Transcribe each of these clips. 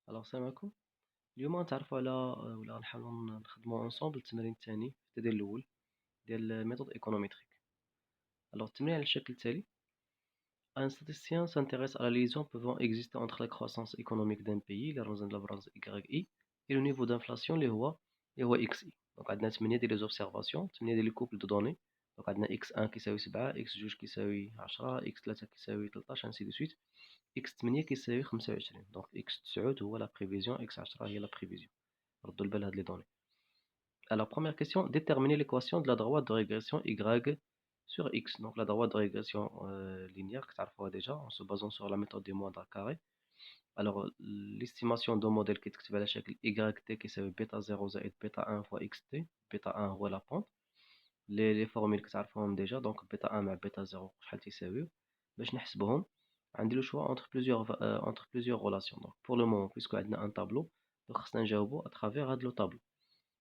السلام عليكم. اليوم غنتعرفوا على ولا غنحاولوا نخدموا انصومبل التمرين الثاني في التدريب الاول ديال الميثود ايكونوميتريك. التمرين على الشكل التالي: un statisticien s'intéresse à la liaison pouvant exister entre la croissance économique d'un pays اللي رمزنا لابراز YI et le niveau d'inflation اللي هو XI. دونك عندنا 8 ديال لي زوبسيرفاسيون، 8 ديال لي كوبل دو دوني. دونك عندنا x1 كيساوي 7، x2 كيساوي 10، x3 كيساوي 13 ainsi de suite. x8 كيساوي 25. دونك x9 هو لا بريفيزيون، x10 هي لا بريفيزيون. ردوا البال هاد لي دوني. Alors, première question, déterminer l'équation de la droite de régression y sur x. Donc, la droite de régression linéaire, que tu as déjà, en se basant sur la méthode des moindres carrés. Alors, l'estimation d'un modèle qui est à la chèque yt qui c'est bêta 0 زائد bêta 1 fois xt, bêta 1 هو la pente. Les formules que tu as déjà, donc bêta 1 مع bêta 0 شحال تيساويو. باش نحسبهم عندي le choix entre plusieurs relations. Donc, pour le moment, puisque عندنا un tableau, donc خصنا نجاوبو à travers هاد le tableau.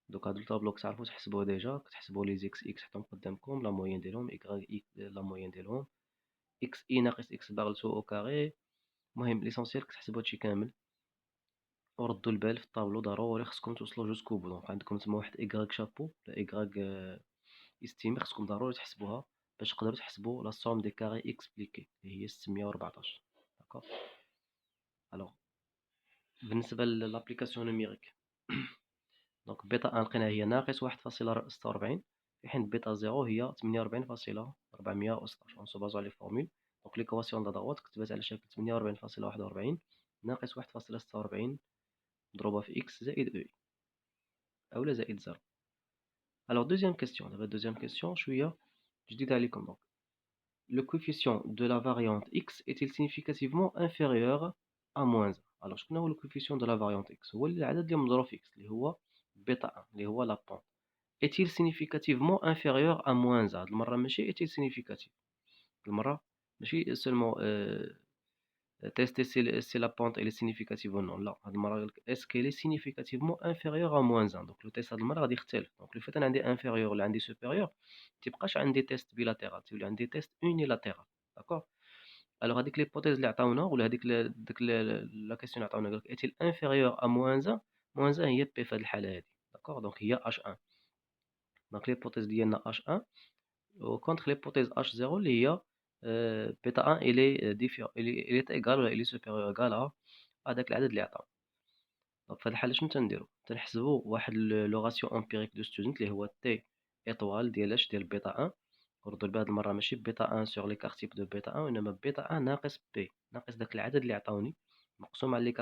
دوك هاد الطابلو كتعرفو تحسبوه ديجا، كتحسبو لي زيكس اكس حطهم قدامكم، لا موين ديالهم اي لا موين ديالهم، اكس اي ناقص اكس باغ لتو او كاري. المهم ليسونسيال كتحسبو هادشي كامل وردوا البال في الطابلو، ضروري خصكم توصلوا جوسكو بو. دونك عندكم تما واحد ايكغيك شابو ولا ايكغيك استيمي، خصكم ضروري تحسبوها باش تقدروا تحسبوا لا سوم دي كاري اكسبليكي اللي هي 614. داكوغ. الوغ بالنسبه للابليكاسيون نوميريك دونك بيتا 1 لقيناها هي ناقص 1.46، في حين بيتا 0 هي 48.416. اون سو بازو على لي فورمول. دونك ليكواسيون د دروات كتبات على شكل 48.41 ناقص 1.46 مضروبة في اكس زائد اي اولا زائد 0. الوغ دوزيام كيسيون، دابا دوزيام كيسيون شوية جديدة عليكم. دونك le coefficient de la variante x est-il significativement inférieur à moins 1. alors شكون هو le coefficient de la variante x؟ هو العدد اللي مضروب في x اللي هو بيتا 1 اللي هو لا بون. est-il significativement inférieur à moins 1؟ هاد المرة ماشي est-il significatif، هاد المرة ماشي seulement tester si la pente elle est significative ou non. لا، هاد المرة قالك est-ce qu'elle est significativement inférieure à moins 1. دونك لو تيست هاد المرة غادي يختلف. دونك لو فات أنا عندي inférieur ولا عندي supérieur متيبقاش عندي تيست بيلاتيرال، تولي عندي تيست اونيلاتيرال. داكوغ. الوغ هاديك ليبوتيز اللي عطاونا ولا هاديك ديك لا كيسيون اللي عطاونا قالك est-il inférieur à moins 1. moins 1 هي بي في هاد الحالة هادي. داكوغ. دونك هي H1. دونك ليبوتيز ديالنا H1 وكونتر ليبوتيز H0 اللي هي بيتا 1 إلي إيكال ولا إلي سوبيريور إيكال هداك العدد اللي عطاو. دونك في هاد الحالة شنو تنديرو؟ تنحسبو واحد لو راسيو امبيريك دو ستودنت اللي هو تي ايطوال ديال اش ديال بيتا 1. ردوا بهاد المرة ماشي بيتا 1 سور ليكار تيب دو بيتا 1 وإنما بيتا 1 ناقص بي، ناقص داك العدد اللي عطاوني مقسوم على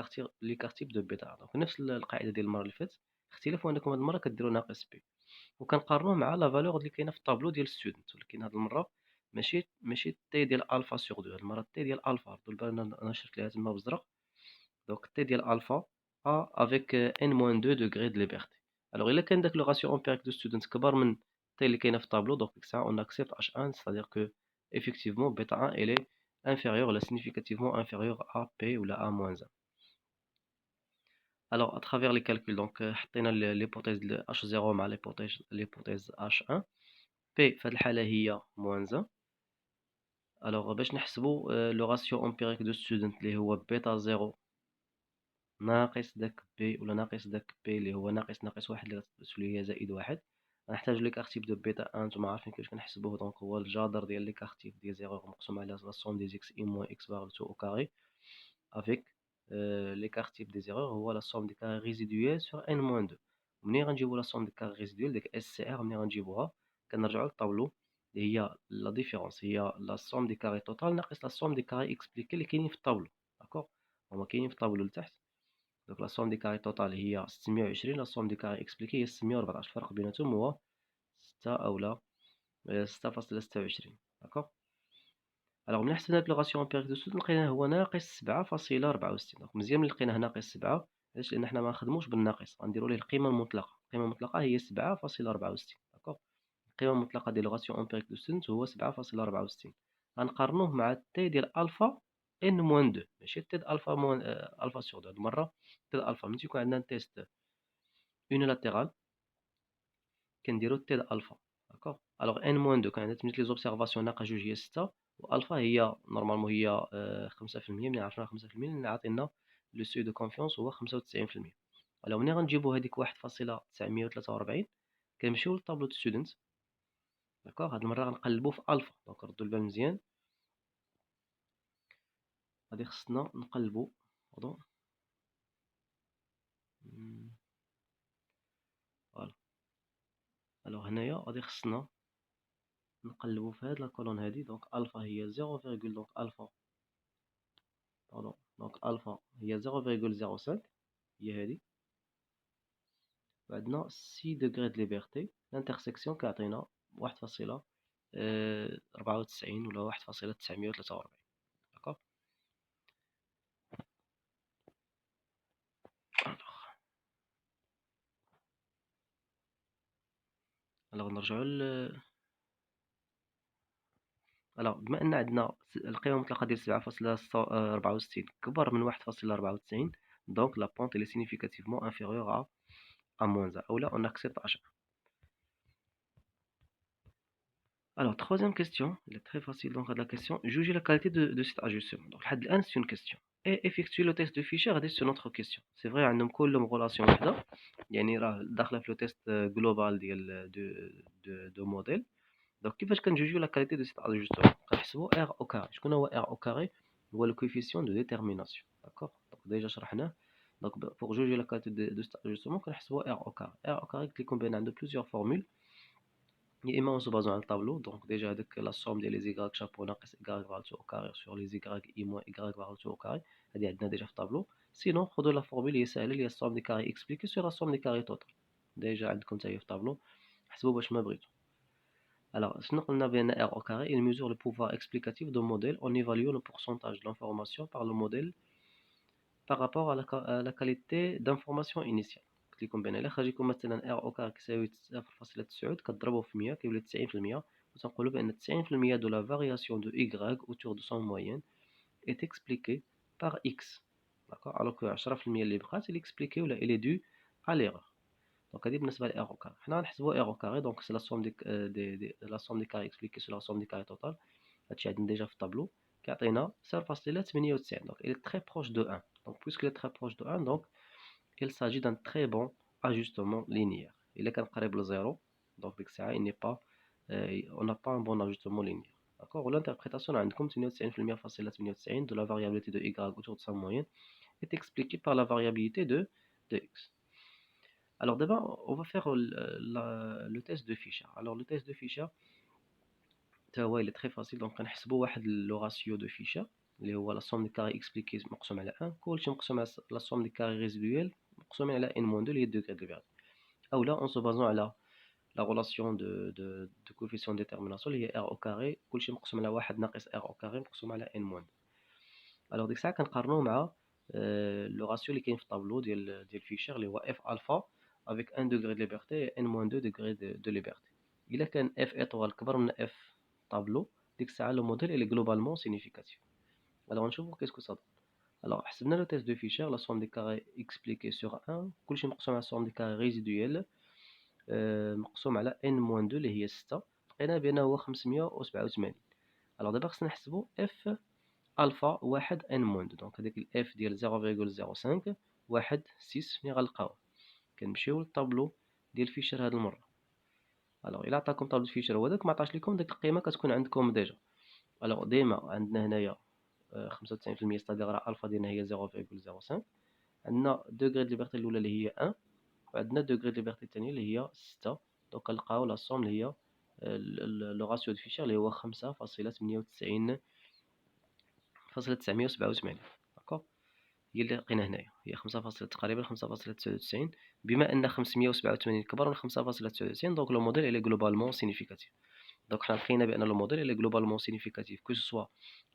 ليكار تيب دو بيتا 1. دونك نفس القاعدة ديال المرة اللي فاتت، اختلاف هو أنكم هاد المرة كديرو ناقص بي وكنقارنوه مع لا فالور اللي كاينة في الطابلو ديال ستودنت. ولكن هاد المرة ماشي تي ديال الفا سور دو، هاد المرة تي ديال الفا. ردوا البال أنا شرت ليها تما بزرق. دونك تي ديال الفا افيك ان موان 2 دوغري دو ليبرتي. الوغ الا كان داك لو راسيو امبيريك دو ستودنت كبر من تي اللي كاينه في الطابلو، دونك ديك الساعه اون اكسبت اش 1، c'est-à-dire que effectivement بيتا 1 elle est inférieure ولا significativement inférieure à p ولا à moins 1. alors à travers les calculs donc حطينا l'hypothèse de h0 مع l'hypothèse h1. p في هذه الحاله هي moins 1. alors باش نحسبوا لو راسيو امبيريك دو ستودنت اللي هو بيتا 0 ناقص داك بي ولا ناقص داك بي اللي هو ناقص واحد اللي غتسولي هي زائد واحد. غنحتاجو ليكارتيب دو بيتا 1، نتوما عارفين كيفاش كنحسبوه. دونك هو الجذر ديال ليكارتيب ديال 0 مقسوم على لا سوم دي اكس اي موان اكس باغ تو او كاري افيك ليكارتيب دي زيرور هو لا سوم دي كاري ريزيدويال سور ان موان 2. منين غنجيبو لا سوم دي كاري ريزيدويال ديك اس سي ار، منين غنجيبوها كنرجعو للطابلو اللي هي لا ديفيرونس هي لا سوم دي كاري توتال ناقص لا سوم دي كاري اكسبليكي اللي كاينين في الطابلو. داكوغ. هما كاينين في الطابلو لتحت. دونك لا سوم دي كاري توتال هي 620، لا سوم دي كاري اكسبليكي هي 614. الفرق بيناتهم هو 6 اولا 6.26. داكوغ. الوغ ملي حسبنا هاد لو راسيو امبيريك دو سود لقيناه هو ناقص 7.64. دونك مزيان ملي لقيناه ناقص 7. علاش؟ لان حنا ما نخدموش بالناقص، غنديرو ليه القيمه المطلقه. القيمه المطلقه هي 7.64. داكوغ. القيمه المطلقه ديال لو راسيو امبيريك دو ستودنت هو 7.64. غنقارنوه مع تي ديال الفا ان موان 2، ماشي تي ديال الفا موان الفا سور 2. هاد المره تي ديال الفا ملي تيكون عندنا تيست اونيلاتيرال كنديرو تي ديال الفا. داكوغ. الوغ ان موان 2 كان عندنا 8 لي زوبسيرفاسيون ناقص 2 هي 6 والفا هي نورمالمون هي 5%. ملي عرفنا 5% لان عطينا لو سوي دو كونفيونس هو 95%. الوغ ملي غنجيبو هاديك 1.943 كنمشيو للطابلو دو ستودنت. داكوغ، هاد المرة غنقلبو في الفا، دونك ردو البال مزيان. غادي خصنا نقلبو فوالا. الوغ هنايا غادي خصنا نقلبو في هاد لاكولون هادي. دونك الفا هي 0, دونك الفا دونك الفا هي 0.05 هي هادي. وعندنا 6 دوغري د ليبرتي. الانترسيكسيون كيعطينا 1.94 ولا 1.943. داكوغ. الوغ نرجعو بما ان عندنا القيمه المطلقه ديال 7.64 كبر من 1.94، دونك لا بونت اللي سينيفيكاتيفمون انفيريور ا موان 1 اولا اون اكسبت 10. Alors, troisième question, elle est très facile. Donc, la question, juger la qualité de cet ajustement. Donc, c'est une question. Et effectuer le test de Fisher, c'est une autre question. C'est vrai, on a une relation واحدة. يعني راه داخله في le test global de modèle. Donc, كيفاش كنجوجيو la qualité de cet ajustement؟ كنحسبوا R au carré. شكون هو R au carré؟ هو le coefficient de détermination. D'accord? Donc, déjà شرحناه. Donc, pour juger la qualité de cet ajustement, كنحسبوا R au carré. R au carré, qui combine de plusieurs formules. يا اما on se base على الطابلو. دونك ديجا هذاك لا سوم ديال لي زيكغاك شابو ناقص ايكغاك فالتو او كاري سور لي زيكغاك اي موان ايكغاك فالتو او كاري، هادي عندنا ديجا في الطابلو. سينو خذوا لا فورمول اللي هي ساهله، اللي هي السوم دي كاري اكسبليكي سور لا سوم دي كاري توتال. ديجا عندكم حتى هي في الطابلو، حسبوا باش ما بغيتو. الوغ شنو قلنا بان ار او كاري il mesure le pouvoir explicatif d'un modèle en évaluant le pourcentage de l'information par le modèle par rapport à la qualité d'information initiale. قلت لكم بان الا خرجيكم مثلا ار او كاري كيساوي 0.9 كتضربوه في 100 كيولي 90%. وتنقولوا بان 90% de la variation de y autour de son moyenne est expliquée par x. D'accord, alors que 10% اللي بقات elle est expliquée ولا elle est due à l'erreur. دونك هذه بالنسبه لار او كاري. حنا غنحسبوا ار او كاري. دونك سي لا سوم دي لا سوم دي كاري اكسبليكي سو لا سوم دي كاري توتال. هادشي عندنا ديجا في الطابلو كيعطينا 0.98. donc il est très proche de 1. donc puisqu'il est très proche de 1, donc il s'agit d'un très bon ajustement linéaire. Il est quand قريب ل 0, donc ديك الساعه il n'est pas on n'a pas un bon ajustement linéaire. D'accord. L'interprétation عندكم 98.98 de la variabilité de y autour de sa moyenne est expliquée par la variabilité de x. Alors d'abord on va faire le test de Fisher. Alors le test de Fisher il est très facile. donc غنحسبوا واحد le ratio de Fisher اللي هو la somme des carrés expliqués مقسوم على 1 كلشي مقسوم على la somme des carrés résiduels مقسوم على n-2 اللي هي الدوغري ديال الفيريتي. اولا on se basant على la relation de coefficient de détermination اللي هي r au carré كلشي مقسوم على 1 ناقص r au carré مقسوم على n-. alors ديك الساعه كنقارنوه مع لو راسيو اللي كاين في الطابلو ديال فيشر اللي هو f alpha avec 1 degré de liberté et n-2 degré de liberté. الا كان f étoile كبر من f طابلو ديك الساعه لو موديل اللي globalement significatif. alors نشوفوا كيسكو صاد. alors حسبنا لو تيست دو فيشر لا سوم دي كاري اكسبليكي سور 1 كلشي مقسوم على سوم دي كاري ريزيدويل مقسوم على n-2 اللي هي 6 لقينا بانه هو 587. alors دابا خصنا نحسبوا f الفا واحد n-2. دونك هذيك الاف ديال 0.05 واحد 6 ملي غنلقاوه كنمشيو للطابلو ديال فيشر هاد المره. الوغ الا عطاكم طابلو فيشر هو داك ما عطاش لكم ديك القيمه كتكون عندكم ديجا. الوغ ديما عندنا هنايا 95% ستادير راه الفا ديالنا هي 0.05. عندنا دوغري د ليبرتي الاولى اللي هي 1 وعندنا دوغري د ليبرتي الثانيه اللي هي 6. دونك كنلقاو لا سوم اللي هي لو راسيو دو فيشر اللي هو 5.98 987. داكوغ هي اللي لقينا هنايا هي 5 تقريبا 5.99. بما ان 587 كبر من 5.99 دونك لو موديل اللي غلوبالمون سينيفيكاتيف. دونك حنا لقينا بان لو موديل اللي غلوبالمون سينيفيكاتيف كو سوا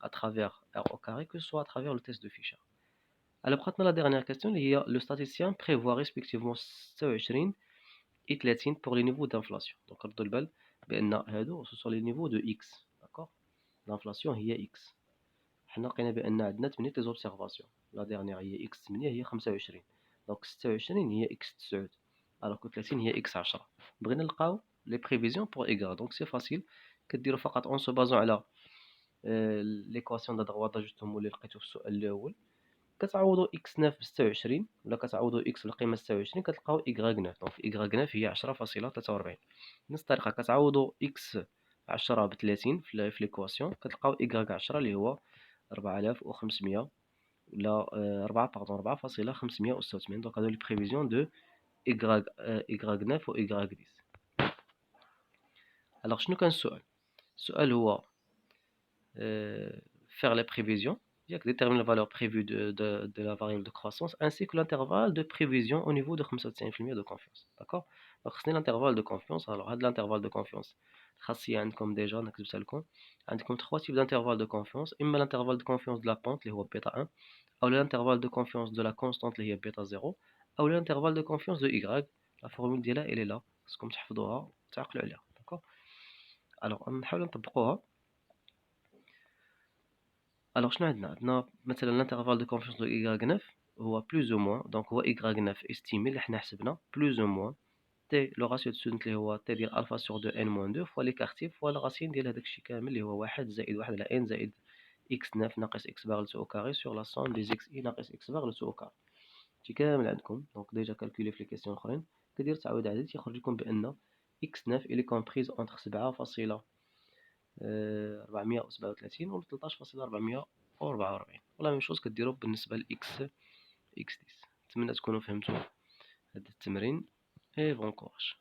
ا ترافير ار او كاري كو سوا ا ترافير لو تيست دو فيشر. على بقاتنا لا ديرنيير كاستيون اللي هي لو ستاتيستيان بريفوا ريسبكتيفمون 26 et 30 pour les niveaux d'inflation. دونك ردوا البال بان هادو سو لي نيفو دو اكس. داكوغ لانفلاسيون هي اكس. حنا لقينا بان عندنا 8 لي زوبسيرفاسيون. لا ديرنيير هي اكس 8 هي 25. دونك 26 هي اكس 9 الوغ 30 هي اكس 10. بغينا نلقاو لي بريفيزيون بور ايغال. دونك سي فاسيل كديروا فقط اون سو بازون على ليكواسيون دا دغوا داجوستومون اللي لقيتو في السؤال الاول. كتعوضوا إكس 9 ب26 ولا كتعوضوا إكس بالقيمة 26 كتلقاو إكغاك 9. دونك إكغاك 9 هي 10.43. بنفس الطريقة كتعوضوا إكس 10 ب30 في ليكواسيون كتلقاو إكغاك 10 اللي هو 4500 ولا 4.586. دونك هادو لي بريفيزيون دو إكغاك 9 و إكغاك 10. ألوغ شنو كان السؤال؟ السؤال هو faire les prévisions, déterminer la valeur prévue de la variable de croissance ainsi que l'intervalle de prévision au niveau de 95% de confiance. D'accord? Donc, c'est l'intervalle de confiance. Alors, l'intervalle de confiance, comme déjà, on a comme trois types d'intervalles de confiance. Il y a l'intervalle de confiance de la pente, qui est bêta 1, ou l'intervalle de confiance de la constante, qui est bêta 0, ou l'intervalle de confiance de Y. La formule d'Ela, elle est là. C'est comme ça, d'accord? Alors, on va نطبقوها. Alors شنو عندنا مثلا l'intervalle de confiance de Y9 هو plus ou moins donc هو Y9 estimé اللي حنا حسبنا plus ou moins t le ratio de student اللي هو t ديال alpha sur 2 n-2 fois l'écart fois الغاسين ديال هذاك الشيء كامل اللي هو 1 زائد 1 على n زائد x9 ناقص x باغ لتو au carré sur la somme des xi ناقص x باغ لتو au carré. هادشي كامل عندكم دونك ديجا كالكولي في لي كيسيون اخرين كدير تعويض عددي تيخرج لكم بان x9 il est comprise entre 7.437 و 13.444 ولا ميم شوز كديرو بالنسبة لإكس 10. نتمنى تكونوا فهمتوا هاد التمرين. اي بون كوراج.